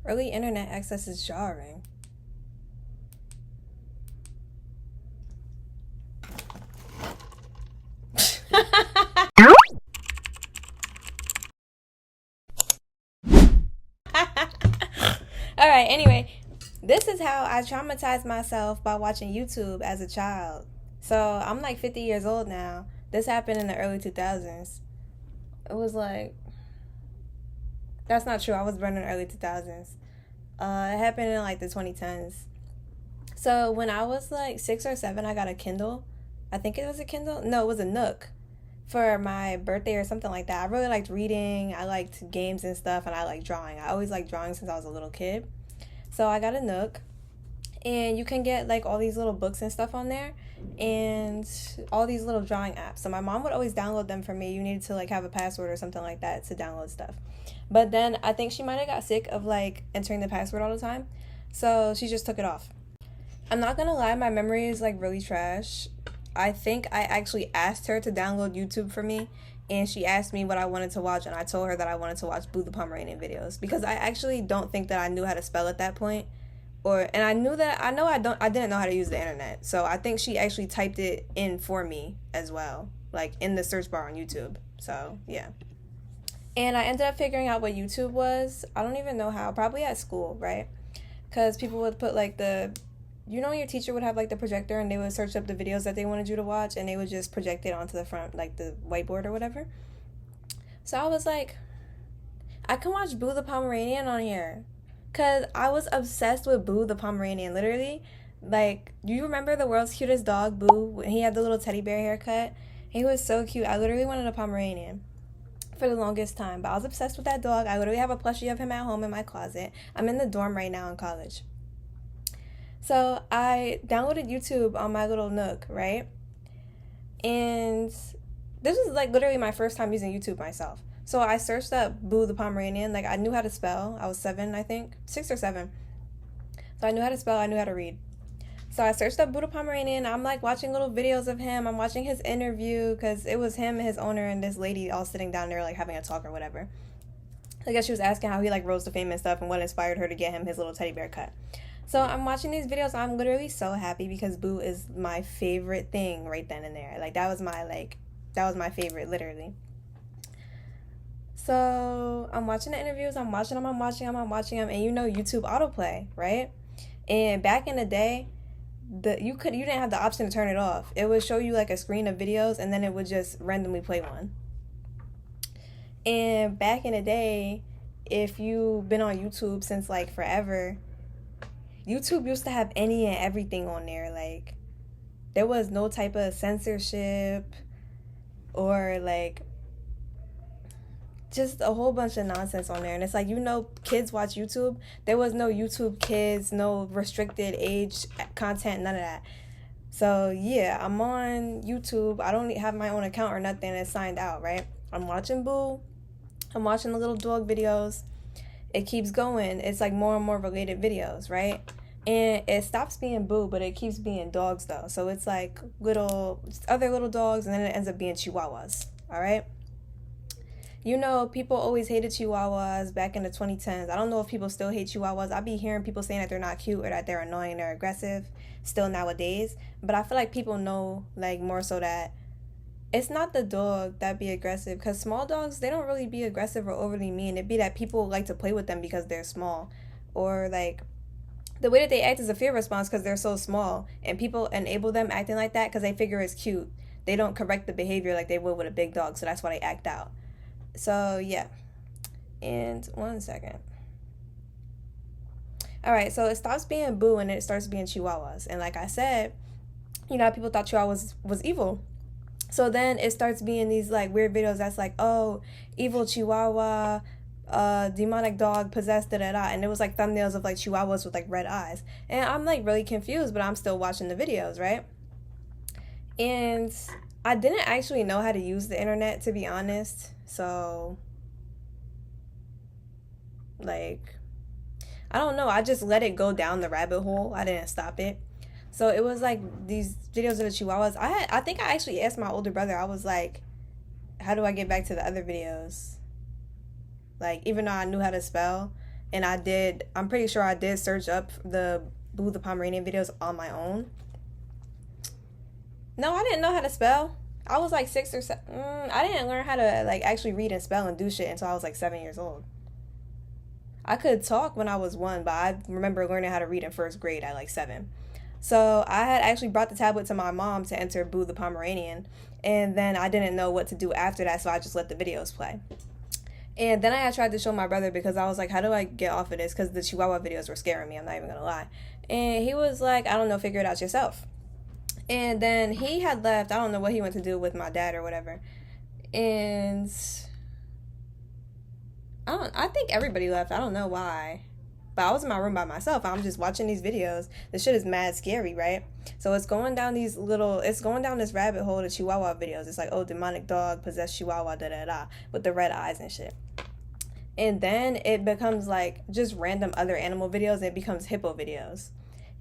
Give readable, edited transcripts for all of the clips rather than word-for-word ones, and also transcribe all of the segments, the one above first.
Early internet access is jarring. Alright, anyway, this is how I traumatized myself by watching YouTube as a child. So I'm like 50 years old now. This happened in the early 2000s. It was like, that's not true. I was born in the early 2000s. It happened in like the 2010s. So when I was like 6 or 7, I got a Kindle. I think it was a Kindle. No, it was a Nook for my birthday or something like that. I really liked reading. I liked games and stuff, and I liked drawing. I always liked drawing since I was a little kid. So I got a Nook, and you can get like all these little books and stuff on there, and all these little drawing apps. So my mom would always download them for me. You needed to like have a password or something like that to download stuff. But then I think she might have got sick of like entering the password all the time, so she just took it off. I'm not gonna lie, my memory is like really trash. I think I actually asked her to download YouTube for me, and she asked me what I wanted to watch, and I told her that I wanted to watch Boo the Pomeranian videos because I actually don't think that I knew how to spell at that point, and I didn't know how to use the internet, so I think she actually typed it in for me as well, like in the search bar on YouTube. So yeah, and I ended up figuring out what YouTube was. I don't even know how. Probably at school, right? Because people would put like your teacher would have like the projector and they would search up the videos that they wanted you to watch and they would just project it onto the front, like the whiteboard or whatever. So I was like, I can watch Boo the Pomeranian on here. Because I was obsessed with Boo the Pomeranian. Literally, like, do you remember the world's cutest dog, Boo? When he had the little teddy bear haircut? He was so cute. I literally wanted a Pomeranian for the longest time. But I was obsessed with that dog. I literally have a plushie of him at home in my closet. I'm in the dorm right now in college. So I downloaded YouTube on my little Nook, right? And this was like literally my first time using YouTube myself. So I searched up Boo the Pomeranian. Like I knew how to spell. I was 7, I think. 6 or 7. So I knew how to spell. I knew how to read. So I searched up Boo the Pomeranian. I'm like watching little videos of him. I'm watching his interview because it was him and his owner and this lady all sitting down there like having a talk or whatever. I guess she was asking how he like rose to fame and stuff and what inspired her to get him his little teddy bear cut. So I'm watching these videos. I'm literally so happy because Boo is my favorite thing right then and there. Like that was my favorite, literally. So I'm watching the interviews. I'm watching them. And YouTube autoplay, right? And back in the day, you didn't have the option to turn it off. It would show you like a screen of videos, and then it would just randomly play one. And back in the day, if you've been on YouTube since like forever, YouTube used to have any and everything on there. Like, there was no type of censorship or, like, just a whole bunch of nonsense on there. And it's like, kids watch YouTube. There was no YouTube Kids, no restricted age content, none of that. So, yeah, I'm on YouTube. I don't have my own account or nothing. It's signed out, right? I'm watching Boo. I'm watching the little dog videos. It keeps going. It's like more and more related videos, right? And it stops being Boo, but it keeps being dogs though. So it's like other little dogs, and then it ends up being Chihuahuas. All right. People always hated Chihuahuas back in the 2010s. I don't know if people still hate Chihuahuas. I be hearing people saying that they're not cute or that they're annoying, they're aggressive still nowadays. But I feel like people know like more so that it's not the dog that be aggressive, because small dogs, they don't really be aggressive or overly mean. It be that people like to play with them because they're small, or like the way that they act is a fear response because they're so small, and people enable them acting like that because they figure it's cute. They don't correct the behavior like they would with a big dog, so that's why they act out. So yeah, and 1 second. All right, so it stops being Boo and it starts being Chihuahuas, and like I said, people thought Chihuahuas was evil. So then it starts being these like weird videos that's like, oh, evil Chihuahua, demonic dog possessed, da da da, and it was like thumbnails of like Chihuahuas with like red eyes, and I'm like really confused, but I'm still watching the videos, right? And I didn't actually know how to use the internet, to be honest, so like I don't know, I just let it go down the rabbit hole. I didn't stop it. So it was like these videos of the Chihuahuas. I think I actually asked my older brother. I was like, how do I get back to the other videos? Like, even though I knew how to spell, and I'm pretty sure I did search up the Boo the Pomeranian videos on my own. No, I didn't know how to spell. I was like 6 or 7. I didn't learn how to like actually read and spell and do shit until I was like 7 years old. I could talk when I was 1, but I remember learning how to read in first grade at like 7. So I had actually brought the tablet to my mom to enter Boo the Pomeranian, and then I didn't know what to do after that, so I just let the videos play. And then I had tried to show my brother because I was like, how do I get off of this? Because the Chihuahua videos were scaring me, I'm not even gonna lie. And he was like, I don't know, figure it out yourself. And then he had left. I don't know what he went to do with my dad or whatever. And I think everybody left. I don't know why. But I was in my room by myself. I'm just watching these videos. This shit is mad scary, right? So it's going down this rabbit hole of Chihuahua videos. It's like, oh, demonic dog, possessed Chihuahua, da-da-da, with the red eyes and shit. And then it becomes like just random other animal videos. And it becomes hippo videos.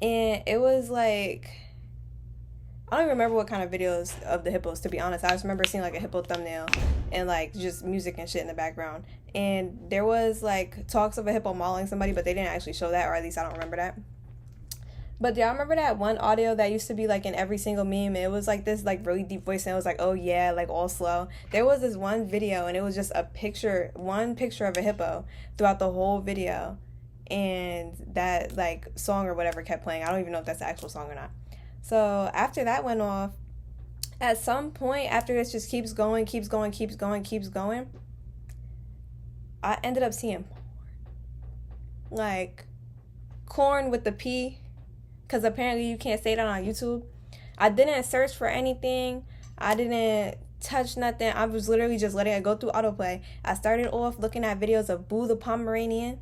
And it was like, I don't even remember what kind of videos of the hippos, to be honest. I just remember seeing like a hippo thumbnail and like just music and shit in the background. And there was like talks of a hippo mauling somebody, but they didn't actually show that, or at least I don't remember that. But yeah, I remember that one audio that used to be like in every single meme. It was like this like really deep voice, and it was like, oh yeah, like all slow. There was this one video, and it was just one picture of a hippo throughout the whole video. And that like song or whatever kept playing. I don't even know if that's the actual song or not. So after that went off, at some point after this just keeps going, I ended up seeing like corn with the P, because apparently you can't say that on YouTube. I didn't search for anything. I didn't touch nothing. I was literally just letting it go through autoplay. I started off looking at videos of Boo the Pomeranian,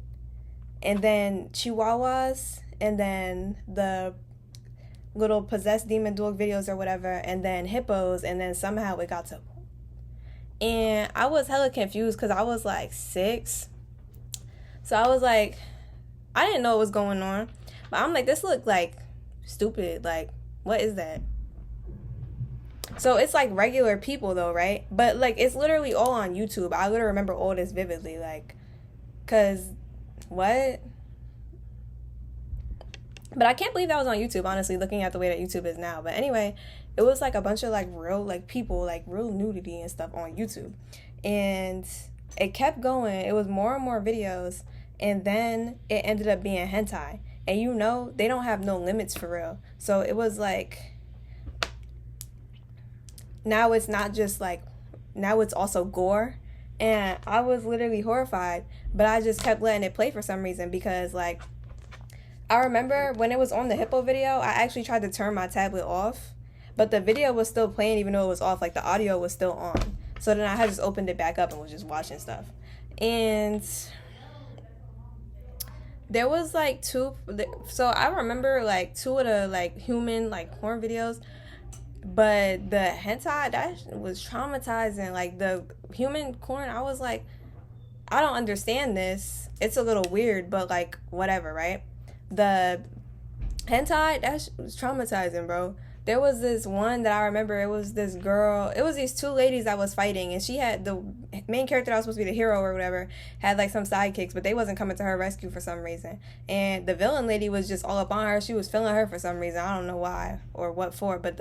and then Chihuahuas, and then the little possessed demon dog videos or whatever, and then hippos, and then somehow it got to, and I was hella confused because I was like 6, so I was like, I didn't know what was going on, but I'm like, this looked like stupid, like what is that? So it's like regular people though, right? But like it's literally all on YouTube. I literally remember all this vividly, like, cause what? But I can't believe that was on YouTube, honestly, looking at the way that YouTube is now. But anyway, it was like a bunch of like real like people, like real nudity and stuff on YouTube. And it kept going. It was more and more videos. And then it ended up being hentai. And you know, they don't have no limits for real. So it was like, now it's not just like, now it's also gore. And I was literally horrified. But I just kept letting it play for some reason because like, I remember when it was on the hippo video, I actually tried to turn my tablet off, but the video was still playing even though it was off, like the audio was still on. So then I had just opened it back up and was just watching stuff. And there was like so I remember like 2 of the like human like porn videos, but the hentai, that was traumatizing. Like the human porn, I was like, I don't understand this. It's a little weird, but like whatever, right? The hentai, that was traumatizing, bro. There was this one that I remember. It was this girl. It was these 2 ladies that was fighting, and she had the main character that was supposed to be the hero or whatever had like some sidekicks, but they wasn't coming to her rescue for some reason. And the villain lady was just all up on her. She was feeling her for some reason. I don't know why or what for, but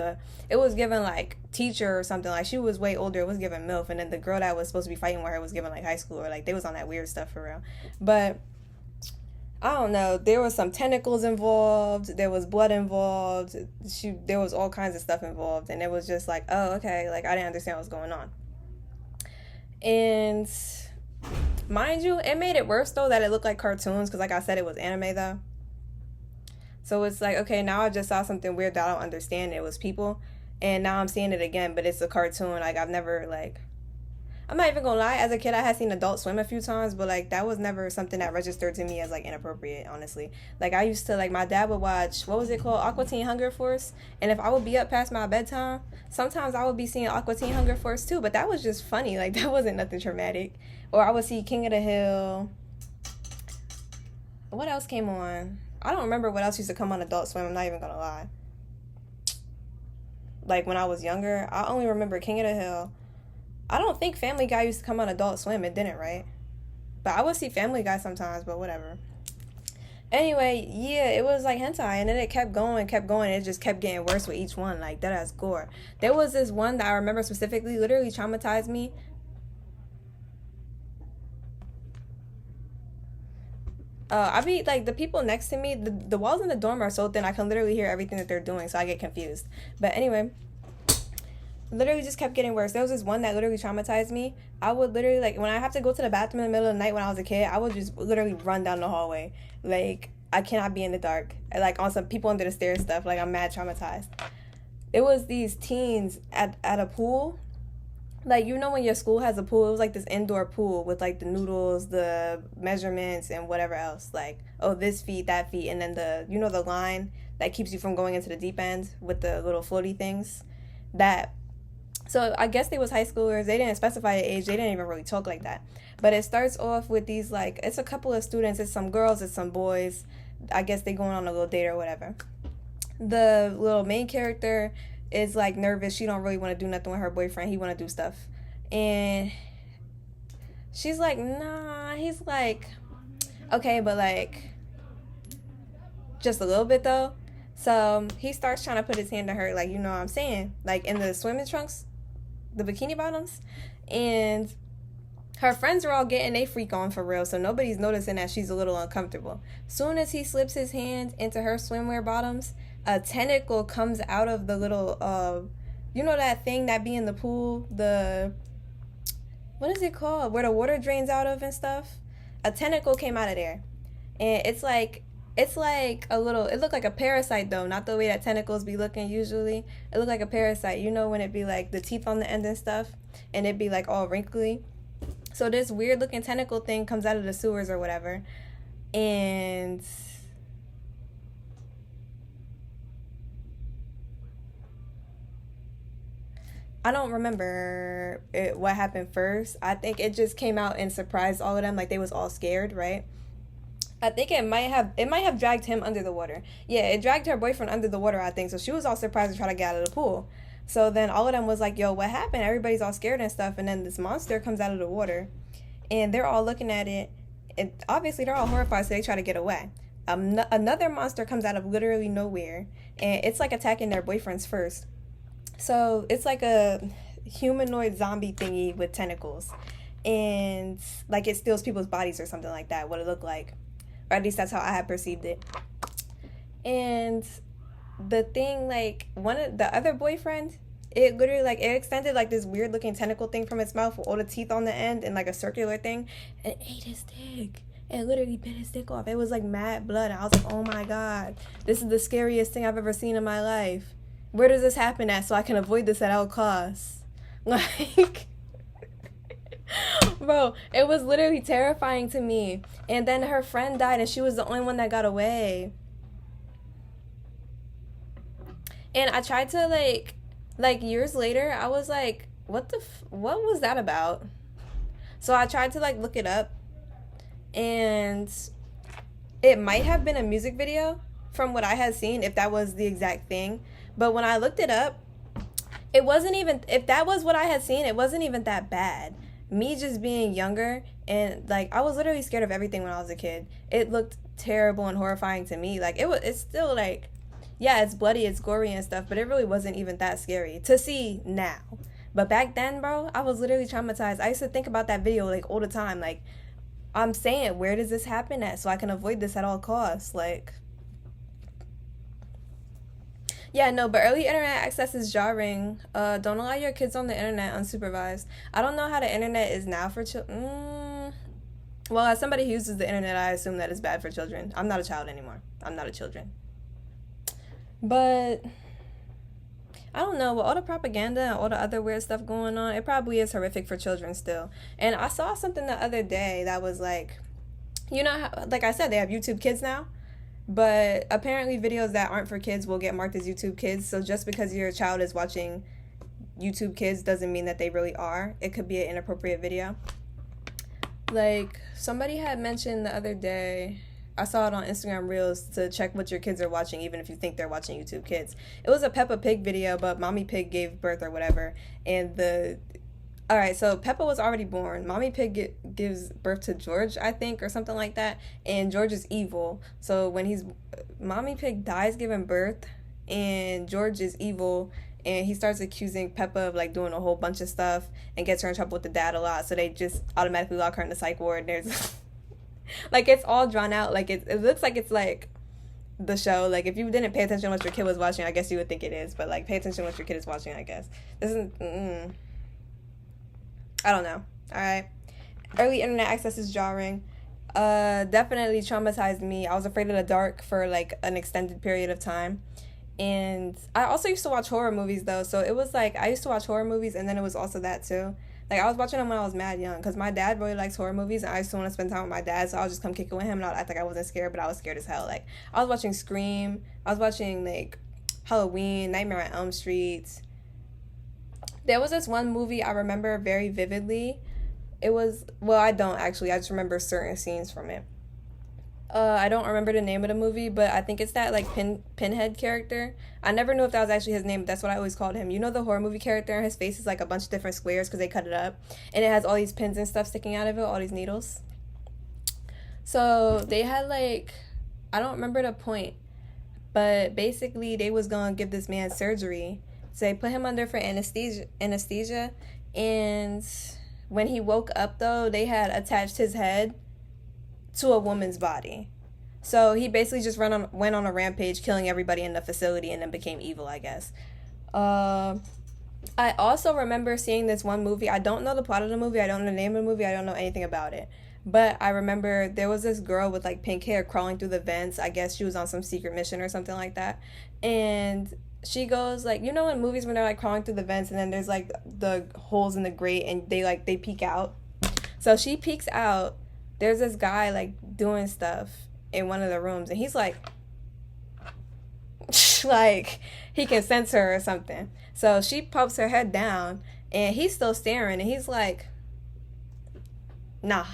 it was given like teacher or something. Like she was way older. It was given MILF, and then the girl that was supposed to be fighting with her was given like high school, or like they was on that weird stuff for real. But I don't know. There was some tentacles involved. There was blood involved. There was all kinds of stuff involved. And it was just like, oh, okay. Like, I didn't understand what was going on. And mind you, it made it worse, though, that it looked like cartoons. Because, like I said, it was anime, though. So it's like, okay, now I just saw something weird that I don't understand. It was people. And now I'm seeing it again. But it's a cartoon. Like, I've never, like... I'm not even gonna lie, as a kid I had seen Adult Swim a few times, but like that was never something that registered to me as like inappropriate, honestly. Like I used to, like, my dad would watch, what was it called, Aqua Teen Hunger Force, and if I would be up past my bedtime, sometimes I would be seeing Aqua Teen Hunger Force too, but that was just funny, like that wasn't nothing traumatic. Or I would see King of the Hill. What else came on? I don't remember what else used to come on Adult Swim, I'm not even gonna lie. Like when I was younger, I only remember King of the Hill. I don't think Family Guy used to come on Adult Swim. It didn't, right? But I would see Family Guy sometimes, but whatever. Anyway, yeah, it was like hentai, and then it kept going, kept going. It just kept getting worse with each one, like that ass gore. There was this one that I remember specifically, literally traumatized me. I be like the people next to me. The walls in the dorm are so thin, I can literally hear everything that they're doing, so I get confused. But anyway, literally just kept getting worse. There was this one that literally traumatized me. I would literally, like, when I have to go to the bathroom in the middle of the night when I was a kid, I would just literally run down the hallway. Like, I cannot be in the dark. Like, on some people under the stairs stuff. Like, I'm mad traumatized. It was these teens at a pool. Like, you know when your school has a pool, it was like this indoor pool with like the noodles, the measurements, and whatever else. Like, oh, this feet, that feet, and then the line that keeps you from going into the deep end with the little floaty things. That. So I guess they was high schoolers. They didn't specify the age. They didn't even really talk like that. But it starts off with these, like, it's a couple of students. It's some girls. It's some boys. I guess they going on a little date or whatever. The little main character is, like, nervous. She don't really want to do nothing with her boyfriend. He want to do stuff. And she's like, nah. He's like, okay, but, like, just a little bit, though. So he starts trying to put his hand on her, like, you know what I'm saying? Like, in the swimming trunks. The bikini bottoms, and her friends are all getting they freak on for real, so nobody's noticing that she's a little uncomfortable. Soon as he slips his hand into her swimwear bottoms, a tentacle comes out of the little you know that thing that be in the pool, the, what is it called, where the water drains out of and stuff. A tentacle came out of there, and it's like a little, it looked like a parasite though, not the way that tentacles be looking usually. It looked like a parasite, you know, when it be like the teeth on the end and stuff, and it be like all wrinkly. So this weird looking tentacle thing comes out of the sewers or whatever, and I don't remember what happened first. I think it just came out and surprised all of them, like they was all scared, right? I think it might have dragged him under the water. Yeah, it dragged her boyfriend under the water, I think. So she was all surprised to try to get out of the pool. So then all of them was like, yo, what happened? Everybody's all scared and stuff. And then this monster comes out of the water. And they're all looking at it. And obviously they're all horrified, so they try to get away. Another monster comes out of literally nowhere. And it's like attacking their boyfriends first. So it's like a humanoid zombie thingy with tentacles. And like it steals people's bodies or something like that, what it looked like. Or at least that's how I had perceived it. And the thing, like, one of the other boyfriend, it literally, like, it extended, like, this weird-looking tentacle thing from its mouth with all the teeth on the end and, like, a circular thing. And it ate his dick. It literally bit his dick off. It was, like, mad blood. And I was like, oh, my God. This is the scariest thing I've ever seen in my life. Where does this happen at so I can avoid this at all costs? Like... Bro, it was literally terrifying to me. And then her friend died and she was the only one that got away. And I tried to like years later, I was like, what was that about? So I tried to like look it up, and it might have been a music video from what I had seen, if that was the exact thing. But when I looked it up, it wasn't even, if that was what I had seen, it wasn't even that bad. Me just being younger, and like I was literally scared of everything when I was a kid. It looked terrible and horrifying to me. Like it's still like, yeah, it's bloody, it's gory and stuff, but it really wasn't even that scary to see now. But back then, bro, I was literally traumatized. I used to think about that video like all the time. Like, I'm saying, where does this happen at so I can avoid this at all costs? Like, yeah, no, but early internet access is jarring. Don't allow your kids on the internet unsupervised. I don't know how the internet is now for children. Well, as somebody who uses the internet, I assume that it's bad for children. I'm not a child anymore. I'm not a children. But I don't know, with all the propaganda and all the other weird stuff going on, it probably is horrific for children still. And I saw something the other day that was like, you know how, like I said, they have YouTube Kids now. But apparently videos that aren't for kids will get marked as YouTube Kids. So just because your child is watching YouTube Kids doesn't mean that they really are. It could be an inappropriate video. Like, somebody had mentioned the other day, I saw it on Instagram Reels, to check what your kids are watching, even if you think they're watching YouTube Kids. It was a Peppa Pig video, but Mommy Pig gave birth or whatever. And All right, so Peppa was already born. Mommy Pig gives birth to George, I think, or something like that. And George is evil. So when Mommy Pig dies giving birth, and George is evil, and he starts accusing Peppa of like doing a whole bunch of stuff and gets her in trouble with the dad a lot. So they just automatically lock her in the psych ward. And there's like it's all drawn out. Like it looks like it's like the show. Like if you didn't pay attention to what your kid was watching, I guess you would think it is. But like pay attention to what your kid is watching, I guess. This isn't. I don't know. All right. Early internet access is jarring. Definitely traumatized me. I was afraid of the dark for like an extended period of time. And I also used to watch horror movies though. So it was like I used to watch horror movies and then it was also that too. Like I was watching them when I was mad young because my dad really likes horror movies and I used to want to spend time with my dad. So I'll just come kick it with him and I'll act like I wasn't scared, but I was scared as hell. Like I was watching Scream. I was watching like Halloween, Nightmare on Elm Street. There was this one movie I remember very vividly. It was, well, I don't actually. I just remember certain scenes from it. I don't remember the name of the movie, but I think it's that like Pinhead character. I never knew if that was actually his name, but that's what I always called him. You know the horror movie character, and his face is like a bunch of different squares because they cut it up, and it has all these pins and stuff sticking out of it, all these needles. So they had like, I don't remember the point, but basically they was gonna give this man surgery. So they put him under for anesthesia, and when he woke up though, they had attached his head to a woman's body. So he basically just went on a rampage, killing everybody in the facility, and then became evil, I guess. I also remember seeing this one movie. I don't know the plot of the movie. I don't know the name of the movie. I don't know anything about it. But I remember there was this girl with like pink hair crawling through the vents. I guess she was on some secret mission or something like that. And she goes like, you know in movies when they're like crawling through the vents and then there's like the holes in the grate and they peek out. So she peeks out. There's this guy like doing stuff in one of the rooms and he's like like he can sense her or something. So she pops her head down and he's still staring and he's like, nah.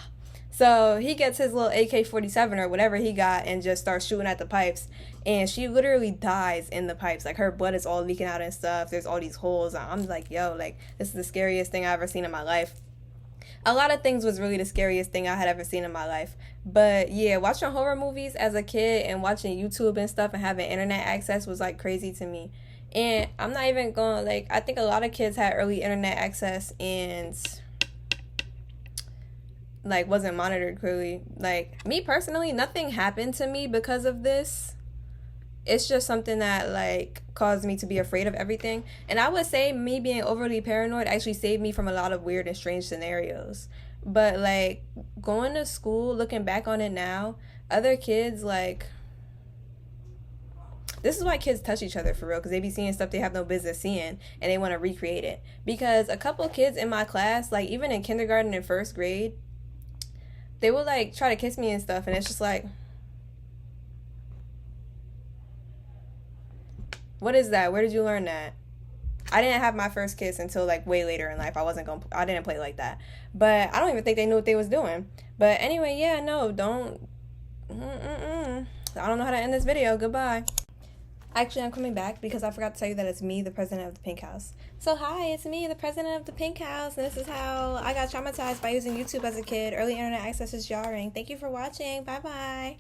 So he gets his little AK-47 or whatever he got and just starts shooting at the pipes. And she literally dies in the pipes. Like, her blood is all leaking out and stuff. There's all these holes. I'm like, yo, like, this is the scariest thing I've ever seen in my life. A lot of things was really the scariest thing I had ever seen in my life. But, yeah, watching horror movies as a kid and watching YouTube and stuff and having internet access was, like, crazy to me. And I'm not even going, like, I think a lot of kids had early internet access and like wasn't monitored clearly. Like me personally, nothing happened to me because of this. It's just something that like caused me to be afraid of everything. And I would say me being overly paranoid actually saved me from a lot of weird and strange scenarios. But like going to school, looking back on it now, other kids like, this is why kids touch each other for real, because they be seeing stuff they have no business seeing and they want to recreate it. Because a couple kids in my class, like even in kindergarten and first grade, they would like try to kiss me and stuff, and it's just like, what is that? Where did you learn that? I didn't have my first kiss until like way later in life. I didn't play like that. But I don't even think they knew what they was doing. But anyway, yeah, no, don't. I don't know how to end this video. Goodbye. Actually, I'm coming back because I forgot to tell you that it's me, the president of the Pink House. So hi, it's me, the president of the Pink House, and this is how I got traumatized by using YouTube as a kid. Early internet access is jarring. Thank you for watching. Bye-bye.